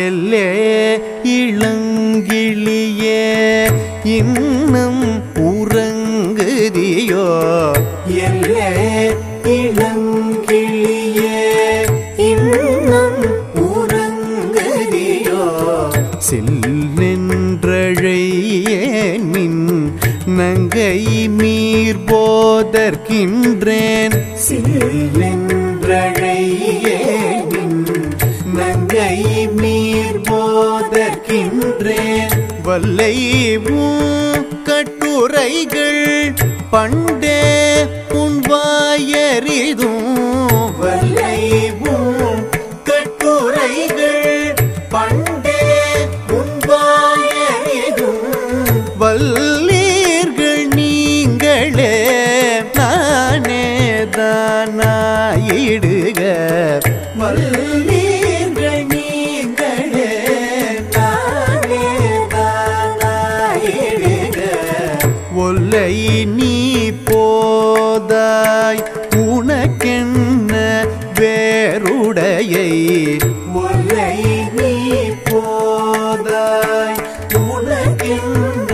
எல்லே இளங்கிளியே இன்னும் உறங்குதியோ எல்லே இளங்கிளியே இன்னும் உறங்குதியோ செல்லென்றழையேனின் நங்கை மீர் போதற்கின்றேன் செல்லென்றழையேனின் நங்கை மீர் போதற்கின்றேன் வல்லைவும் கட்டுரைகள் பண்டே உன்வாயறிதும் வல்லைவும் கட்டுரைகள் பண்டே உன்வாயறிதும் வல்லீர்கள் நீங்களே நானே தானாயிடுக வல்லீர்கள் நீங்களே நானே தானாயிடுக ஒல்லை நீ போதாய் உனக்கென்ன வேறுடையை ஒல்லை நீ போதாய் உனக்கென்ன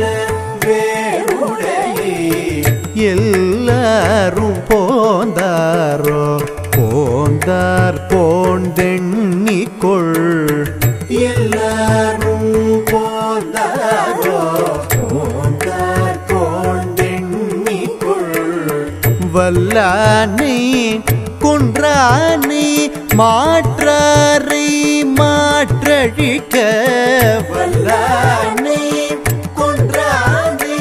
வேறுடையை எல்லாரும் போந்தாரோ போந்தார் போந்தெண்ணிக்கொள் எல்லாரும் போந்தாரோ போந்தார் போந்தெண்ணிக்கொள் வல்லானை கொன்றானை மாற்றாரை மாற்றழிக்க வல்லானை கொன்றானை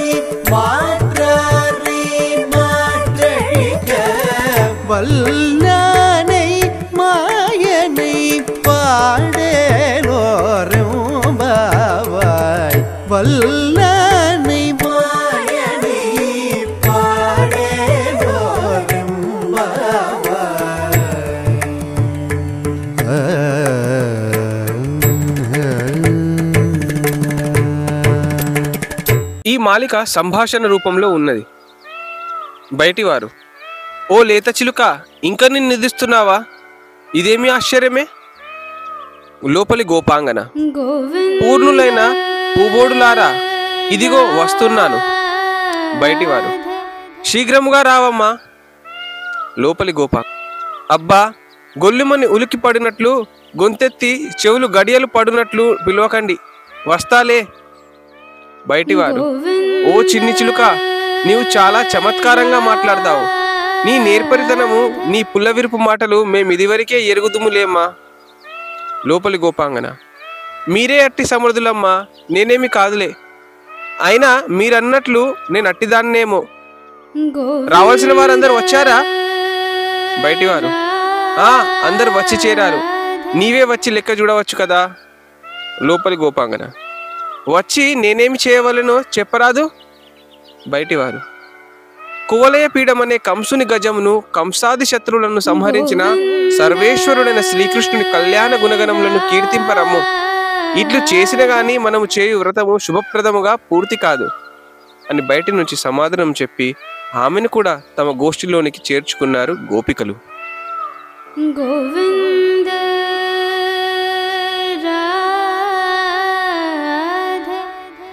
மாற்றாரை மாற்றழிக்க வல்லானை மாயனை பாடேலோரும் பாவாய் வல்லானை மாயனை பாடேலோரும் ఈ మాలిక సంభాషణ రూపంలో ఉన్నది. బయటివారు: ఓ లేత చిలుక, ఇంకా నిన్ను నిధిస్తున్నావా? ఇదేమి ఆశ్చర్యమే. లోపలి గోపాంగన: పూర్ణులైన పూబోడులారా, ఇదిగో వస్తున్నాను. బయటివారు: శీఘ్రముగా రావమ్మా. లోపలి గోపాంగ: అబ్బా, గొల్లుమని ఉలికి పడినట్లు గొంతెత్తి చెవులు గడియలు పడినట్లు పిలవకండి, వస్తాలే. బయటివారు: ఓ చిన్ని చిలుక, నీవు చాలా చమత్కారంగా మాట్లాడతావు. నీ నేర్పరితనము, నీ పుల్లవిరుపు మాటలు మేమిదివరకే ఎరుగుదుములేమ్మా. లోపలి గోపాంగన: మీరే అట్టి సమర్థులమ్మా, నేనేమి కాదులే. అయినా మీరన్నట్లు నేను అట్టిదాన్నేమో. రావాల్సిన వారందరూ వచ్చారా? బయటివారు: అందరు వచ్చి చేరారు. నీవే వచ్చి లెక్క చూడవచ్చు కదా. లోపలి గోపాంగన: వచ్చి నేనేమి చేయవలెనో చెప్పరాదు. బయటివారు: కువలయ పీఠమనే కంసుని గజమును, కంసాది శత్రువులను సంహరించిన సర్వేశ్వరుడైన శ్రీకృష్ణుని కళ్యాణ గుణగణములను కీర్తింపరమ్ము. ఇట్లు చేసిన గాని మనము చేయు వ్రతము శుభప్రదముగా పూర్తి కాదు అని బయటి నుంచి సమాధానం చెప్పి ఆమెను కూడా తమ గోష్ఠిలోనికి చేర్చుకున్నారు గోపికలు. గోవింద